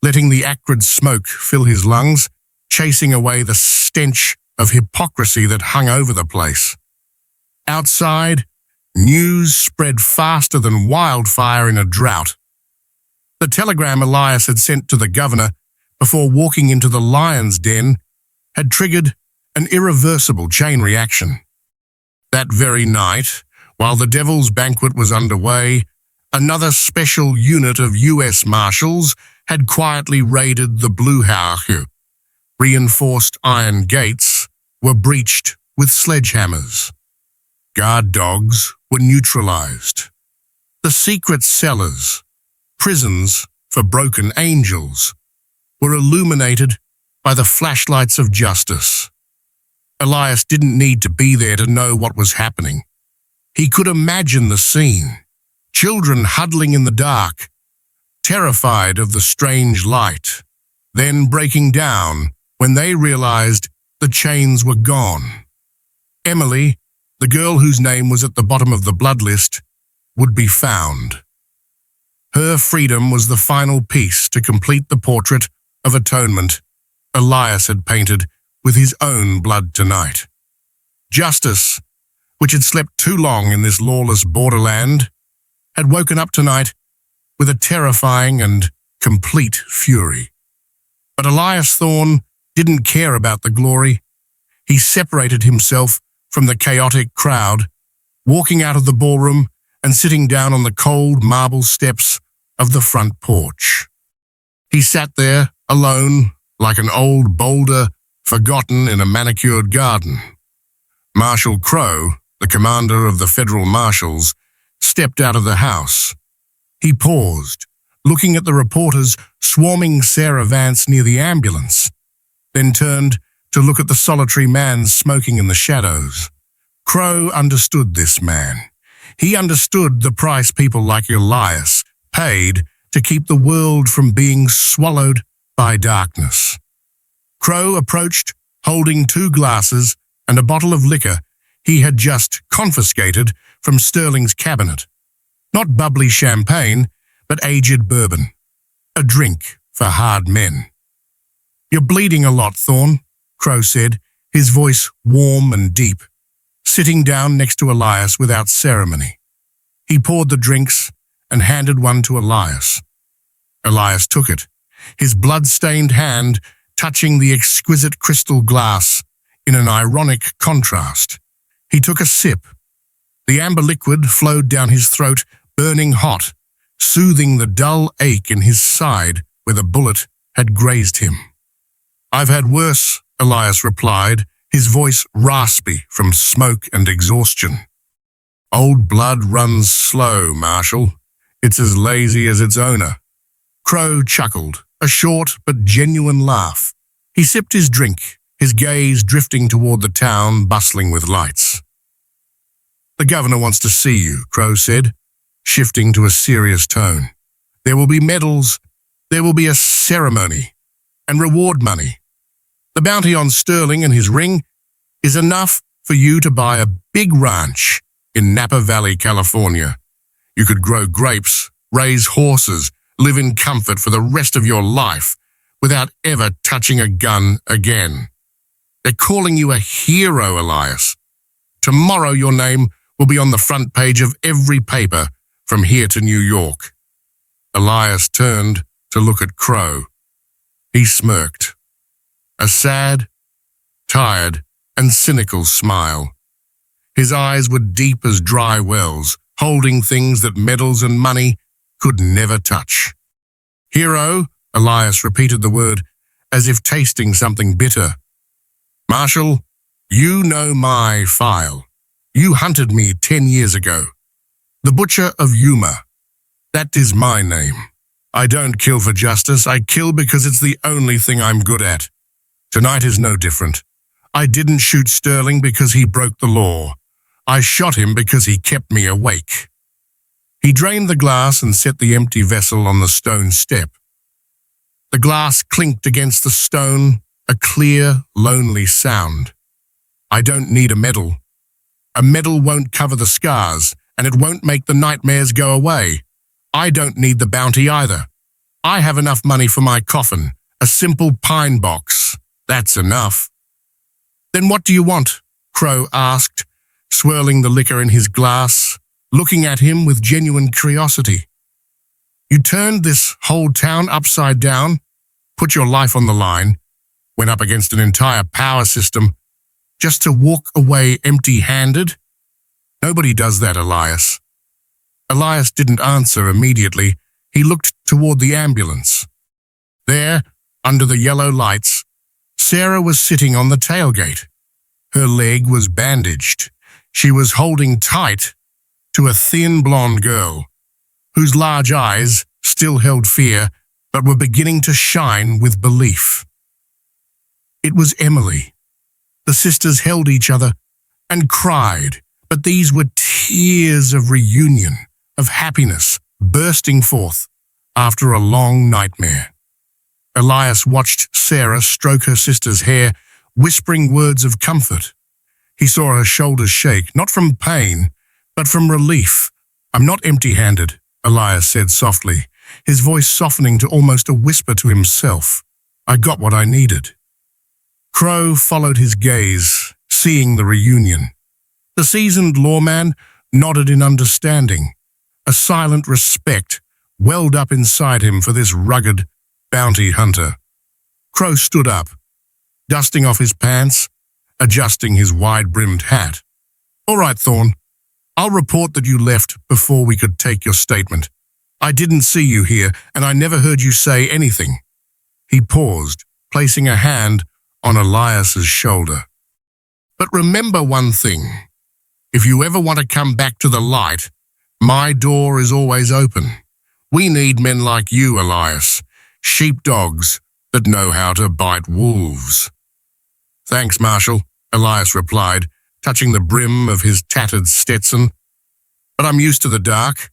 letting the acrid smoke fill his lungs, chasing away the stench of hypocrisy that hung over the place. Outside, news spread faster than wildfire in a drought. The telegram Elias had sent to the governor before walking into the lion's den had triggered an irreversible chain reaction. That very night, while the Devil's Banquet was underway, another special unit of U.S. Marshals had quietly raided the Blue House. Reinforced iron gates were breached with sledgehammers. Guard dogs were neutralized. The secret cellars, prisons for broken angels, were illuminated by the flashlights of justice. Elias didn't need to be there to know what was happening. He could imagine the scene. Children huddling in the dark, terrified of the strange light, then breaking down when they realized the chains were gone. Emily, the girl whose name was at the bottom of the blood list, would be found. Her freedom was the final piece to complete the portrait of atonement Elias had painted with his own blood tonight. Justice, which had slept too long in this lawless borderland, had woken up tonight with a terrifying and complete fury. But Elias Thorne didn't care about the glory. He separated himself from the chaotic crowd, walking out of the ballroom and sitting down on the cold marble steps of the front porch. He sat there, alone, like an old boulder forgotten in a manicured garden. Marshal Crowe, the commander of the federal marshals, stepped out of the house. He paused, looking at the reporters swarming Sarah Vance near the ambulance, then turned to look at the solitary man smoking in the shadows. Crowe understood this man. He understood the price people like Elias paid to keep the world from being swallowed by darkness. Crowe approached, holding 2 glasses and a bottle of liquor he had just confiscated from Sterling's cabinet. Not bubbly champagne, but aged bourbon. A drink for hard men. "You're bleeding a lot, Thorn," Crow said, his voice warm and deep, sitting down next to Elias without ceremony. He poured the drinks and handed one to Elias. Elias took it, his blood-stained hand touching the exquisite crystal glass in an ironic contrast. He took a sip. The amber liquid flowed down his throat, burning hot, soothing the dull ache in his side where the bullet had grazed him. "I've had worse," Elias replied, his voice raspy from smoke and exhaustion. "Old blood runs slow, Marshal. It's as lazy as its owner." Crow chuckled, a short but genuine laugh. He sipped his drink, his gaze drifting toward the town bustling with lights. "The governor wants to see you," Crow said, shifting to a serious tone. "There will be medals, there will be a ceremony, and reward money. The bounty on Sterling and his ring is enough for you to buy a big ranch in Napa Valley, California. You could grow grapes, raise horses, live in comfort for the rest of your life without ever touching a gun again. They're calling you a hero, Elias. Tomorrow your name will be on the front page of every paper from here to New York." Elias turned to look at Crow. He smirked. A sad, tired, and cynical smile. His eyes were deep as dry wells, holding things that medals and money could never touch. "Hero," Elias repeated the word, as if tasting something bitter. "Marshal, you know my file. You hunted me 10 years ago. The Butcher of Yuma. That is my name. I don't kill for justice, I kill because it's the only thing I'm good at. Tonight is no different. I didn't shoot Sterling because he broke the law. I shot him because he kept me awake." He drained the glass and set the empty vessel on the stone step. The glass clinked against the stone, a clear, lonely sound. "I don't need a medal. A medal won't cover the scars, and it won't make the nightmares go away. I don't need the bounty either. I have enough money for my coffin, a simple pine box. That's enough." "Then what do you want?" Crow asked, swirling the liquor in his glass, looking at him with genuine curiosity. "You turned this whole town upside down, put your life on the line, went up against an entire power system, just to walk away empty-handed? Nobody does that, Elias." Elias didn't answer immediately. He looked toward the ambulance. There, under the yellow lights, Sarah was sitting on the tailgate. Her leg was bandaged. She was holding tight to a thin blonde girl, whose large eyes still held fear but were beginning to shine with belief. It was Emily. The sisters held each other and cried, but these were tears of reunion, of happiness bursting forth after a long nightmare. Elias watched Sarah stroke her sister's hair, whispering words of comfort. He saw her shoulders shake, not from pain, but from relief. "I'm not empty-handed," Elias said softly, his voice softening to almost a whisper to himself. "I got what I needed." Crow followed his gaze, seeing the reunion. The seasoned lawman nodded in understanding. A silent respect welled up inside him for this rugged bounty hunter. Crow stood up, dusting off his pants, adjusting his wide-brimmed hat. "All right, Thorn. I'll report that you left before we could take your statement. I didn't see you here, and I never heard you say anything." He paused, placing a hand on Elias's shoulder. "But remember one thing. If you ever want to come back to the light, my door is always open. We need men like you, Elias, sheepdogs that know how to bite wolves." "Thanks, Marshal," Elias replied, touching the brim of his tattered Stetson. "But I'm used to the dark.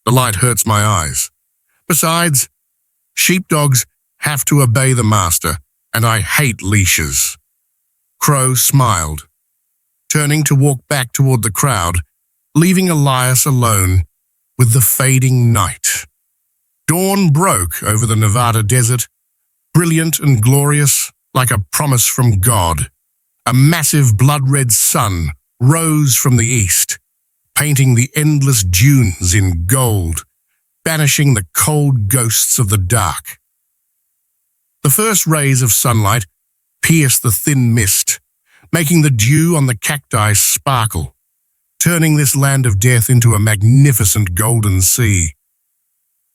The light hurts my eyes. Besides, sheepdogs have to obey the master, and I hate leashes." Crow smiled. Turning to walk back toward the crowd, leaving Elias alone with the fading night. Dawn broke over the Nevada desert, brilliant and glorious like a promise from God. A massive blood-red sun rose from the east, painting the endless dunes in gold, banishing the cold ghosts of the dark. The first rays of sunlight pierced the thin mist, making the dew on the cacti sparkle, turning this land of death into a magnificent golden sea.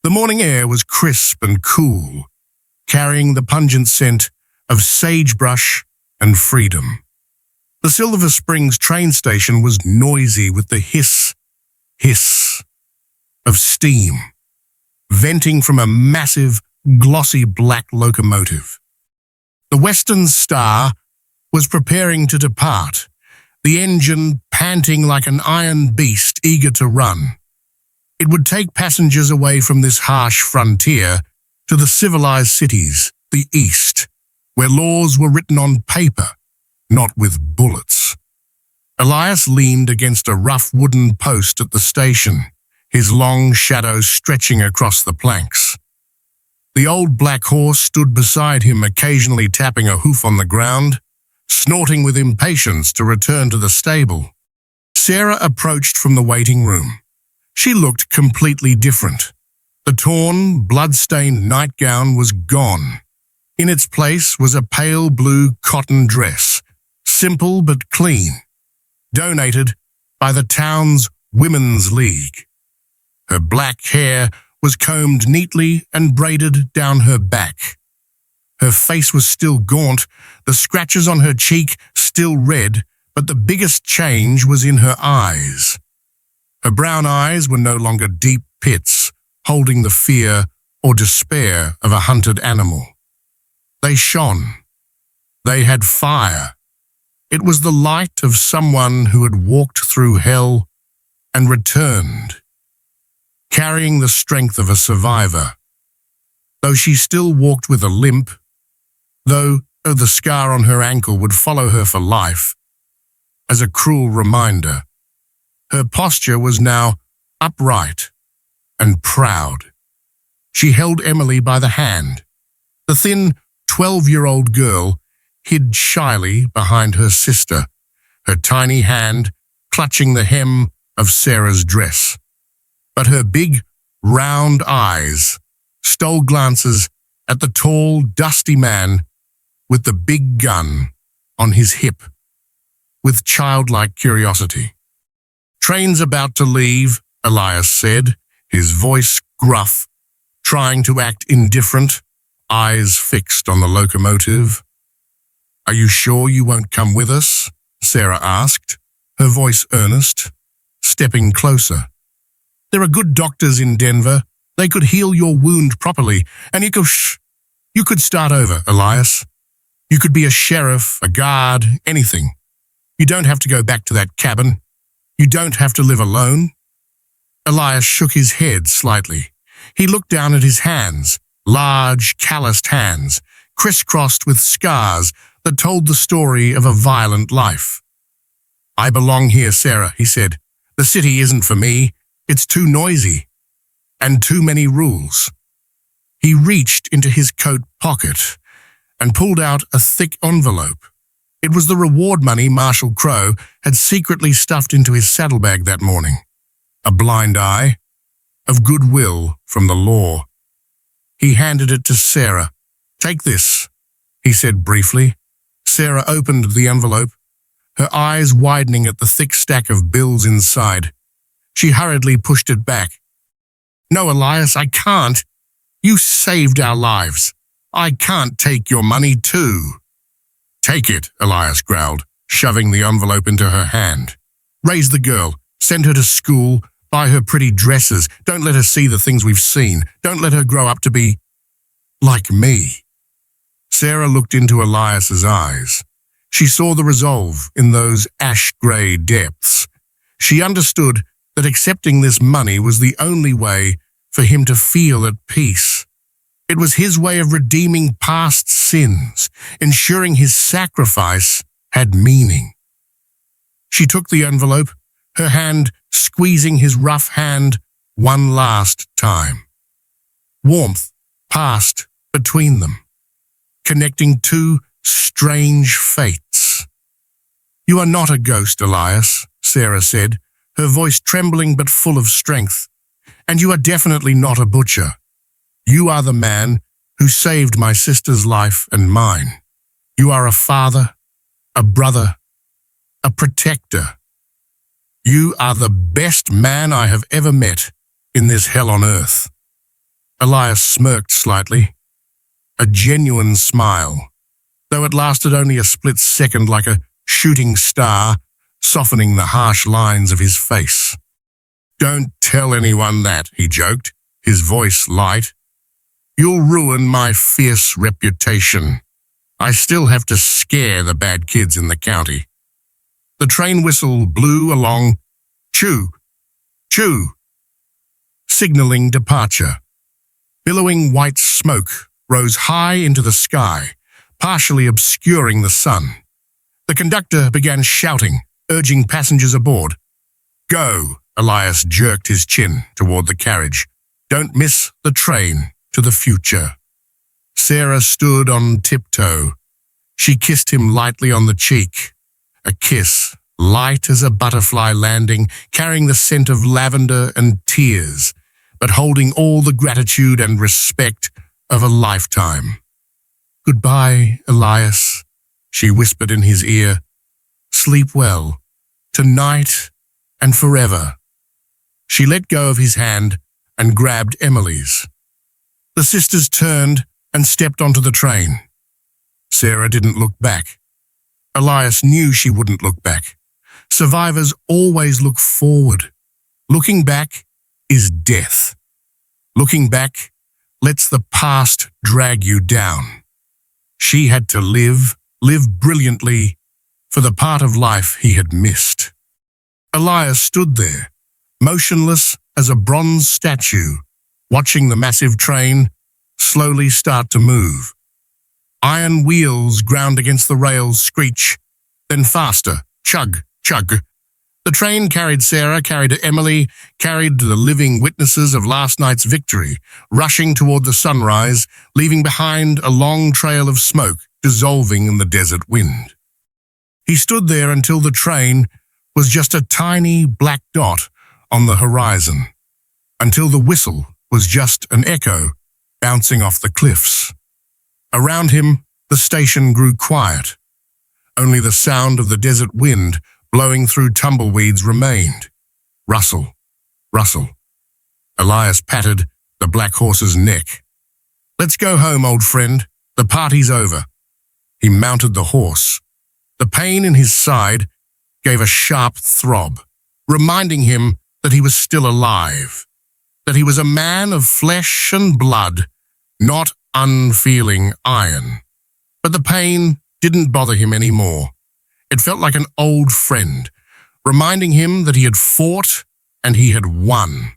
The morning air was crisp and cool, carrying the pungent scent of sagebrush and freedom. The Silver Springs train station was noisy with the hiss of steam, venting from a massive, glossy black locomotive. The Western Star was preparing to depart, the engine panting like an iron beast eager to run. It would take passengers away from this harsh frontier to the civilized cities, the East, where laws were written on paper, not with bullets. Elias leaned against a rough wooden post at the station, his long shadow stretching across the planks. The old black horse stood beside him, occasionally tapping a hoof on the ground, snorting with impatience to return to the stable. Sarah approached from the waiting room. She looked completely different. The torn, blood-stained nightgown was gone. In its place was a pale blue cotton dress, simple but clean, donated by the town's Women's League. Her black hair was combed neatly and braided down her back. Her face was still gaunt, the scratches on her cheek still red, but the biggest change was in her eyes. Her brown eyes were no longer deep pits, holding the fear or despair of a hunted animal. They shone. They had fire. It was the light of someone who had walked through hell and returned, carrying the strength of a survivor. Though she still walked with a limp, though the scar on her ankle would follow her for life, as a cruel reminder, her posture was now upright and proud. She held Emily by the hand. The thin 12-year-old girl hid shyly behind her sister, her tiny hand clutching the hem of Sarah's dress. But her big, round eyes stole glances at the tall, dusty man with the big gun on his hip, with childlike curiosity. "Train's about to leave," Elias said, his voice gruff, trying to act indifferent, eyes fixed on the locomotive. "Are you sure you won't come with us?" Sarah asked, her voice earnest, stepping closer. "There are good doctors in Denver. They could heal your wound properly, and you could start over, Elias. You could be a sheriff, a guard, anything. You don't have to go back to that cabin. You don't have to live alone." Elias shook his head slightly. He looked down at his hands, large, calloused hands, crisscrossed with scars that told the story of a violent life. "I belong here, Sarah," he said. "The city isn't for me. It's too noisy. And too many rules." He reached into his coat pocket and pulled out a thick envelope. It was the reward money Marshal Crowe had secretly stuffed into his saddlebag that morning. A blind eye of goodwill from the law. He handed it to Sarah. "Take this," he said briefly. Sarah opened the envelope, her eyes widening at the thick stack of bills inside. She hurriedly pushed it back. "No, Elias, I can't. You saved our lives. I can't take your money too." "Take it," Elias growled, shoving the envelope into her hand. "Raise the girl. Send her to school. Buy her pretty dresses. Don't let her see the things we've seen. Don't let her grow up to be like me." Sarah looked into Elias's eyes. She saw the resolve in those ash-gray depths. She understood that accepting this money was the only way for him to feel at peace. It was his way of redeeming past sins, ensuring his sacrifice had meaning. She took the envelope, her hand squeezing his rough hand one last time. Warmth passed between them, connecting two strange fates. "You are not a ghost, Elias," Sarah said, her voice trembling but full of strength. "And you are definitely not a butcher. You are the man who saved my sister's life and mine. You are a father, a brother, a protector. You are the best man I have ever met in this hell on earth." Elias smirked slightly, a genuine smile, though it lasted only a split second like a shooting star, softening the harsh lines of his face. "Don't tell anyone that," he joked, his voice light. "You'll ruin my fierce reputation. I still have to scare the bad kids in the county." The train whistle blew along, choo, choo, signaling departure. Billowing white smoke rose high into the sky, partially obscuring the sun. The conductor began shouting, urging passengers aboard. "Go," Elias jerked his chin toward the carriage. "Don't miss the train to the future." Sarah stood on tiptoe. She kissed him lightly on the cheek, a kiss light as a butterfly landing, carrying the scent of lavender and tears, but holding all the gratitude and respect of a lifetime. "Goodbye, Elias," she whispered in his ear. "Sleep well, tonight and forever." She let go of his hand and grabbed Emily's. The sisters turned and stepped onto the train. Sarah didn't look back. Elias knew she wouldn't look back. Survivors always look forward. Looking back is death. Looking back lets the past drag you down. She had to live brilliantly for the part of life he had missed. Elias stood there, motionless as a bronze statue, watching the massive train slowly start to move. Iron wheels ground against the rails screech, then faster, chug, chug. The train carried Sarah, carried Emily, carried the living witnesses of last night's victory, rushing toward the sunrise, leaving behind a long trail of smoke dissolving in the desert wind. He stood there until the train was just a tiny black dot on the horizon, until the whistle was just an echo bouncing off the cliffs. Around him, the station grew quiet. Only the sound of the desert wind blowing through tumbleweeds remained. Rustle, rustle. Elias patted the black horse's neck. "Let's go home, old friend. The party's over." He mounted the horse. The pain in his side gave a sharp throb, reminding him that he was still alive, that he was a man of flesh and blood, not unfeeling iron. But the pain didn't bother him anymore. It felt like an old friend, reminding him that he had fought and he had won.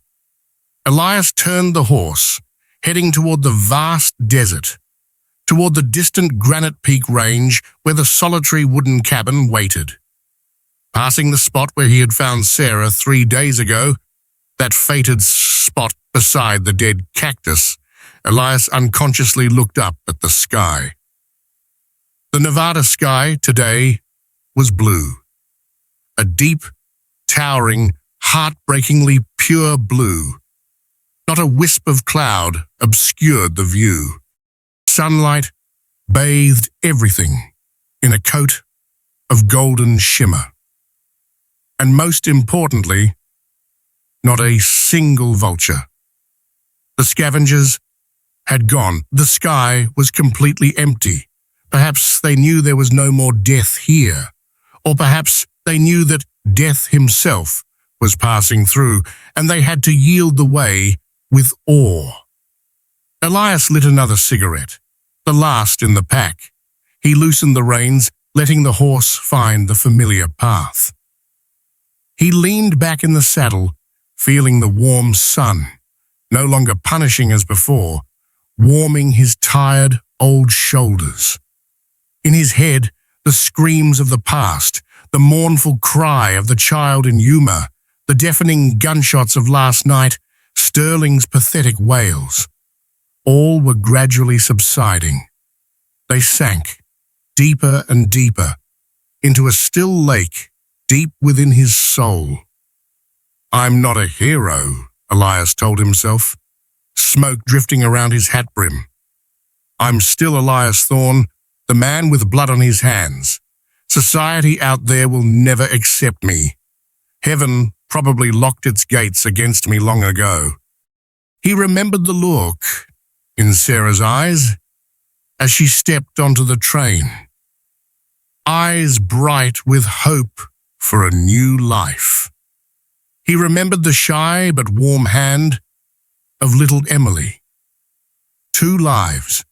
Elias turned the horse, heading toward the vast desert, toward the distant Granite Peak range where the solitary wooden cabin waited. Passing the spot where he had found Sarah 3 days ago, that fated spot beside the dead cactus, Elias unconsciously looked up at the sky. The Nevada sky today was blue. A deep, towering, heartbreakingly pure blue. Not a wisp of cloud obscured the view. Sunlight bathed everything in a coat of golden shimmer. And most importantly, not a single vulture. The scavengers had gone. The sky was completely empty. Perhaps they knew there was no more death here, or perhaps they knew that death himself was passing through, and they had to yield the way with awe. Elias lit another cigarette, the last in the pack. He loosened the reins, letting the horse find the familiar path. He leaned back in the saddle, feeling the warm sun, no longer punishing as before, warming his tired old shoulders. In his head, the screams of the past, The mournful cry of the child in Yuma, the deafening gunshots of last night, Sterling's pathetic wails. All were gradually subsiding. They sank, deeper and deeper, into a still lake deep within his soul. "I'm not a hero," Elias told himself, smoke drifting around his hat brim. "I'm still Elias Thorne, the man with blood on his hands. Society out there will never accept me. Heaven probably locked its gates against me long ago." He remembered the look in Sarah's eyes as she stepped onto the train. Eyes bright with hope for a new life. He remembered the shy but warm hand of little Emily. 2 lives,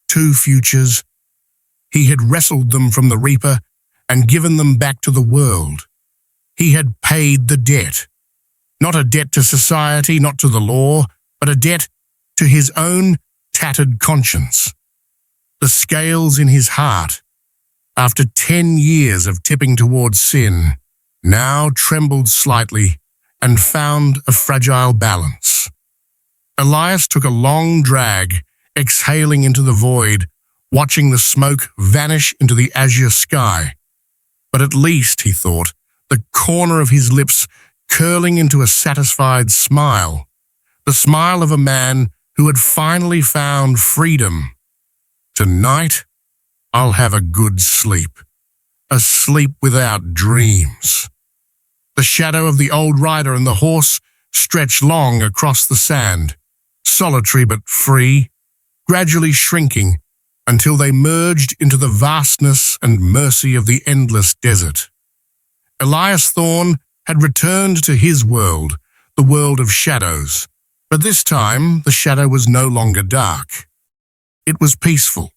2 futures. He had wrestled them from the Reaper and given them back to the world. He had paid the debt. Not a debt to society, not to the law, but a debt to his own tattered conscience. The scales in his heart, after 10 years of tipping towards sin, now trembled slightly and found a fragile balance. Elias took a long drag, exhaling into the void, watching the smoke vanish into the azure sky. But at least, he thought, the corner of his lips curling into a satisfied smile, the smile of a man who had finally found freedom. "Tonight, I'll have a good sleep, a sleep without dreams." The shadow of the old rider and the horse stretched long across the sand, solitary but free, gradually shrinking until they merged into the vastness and mercy of the endless desert. Elias Thorne had returned to his world, the world of shadows, but this time the shadow was no longer dark. It was peaceful,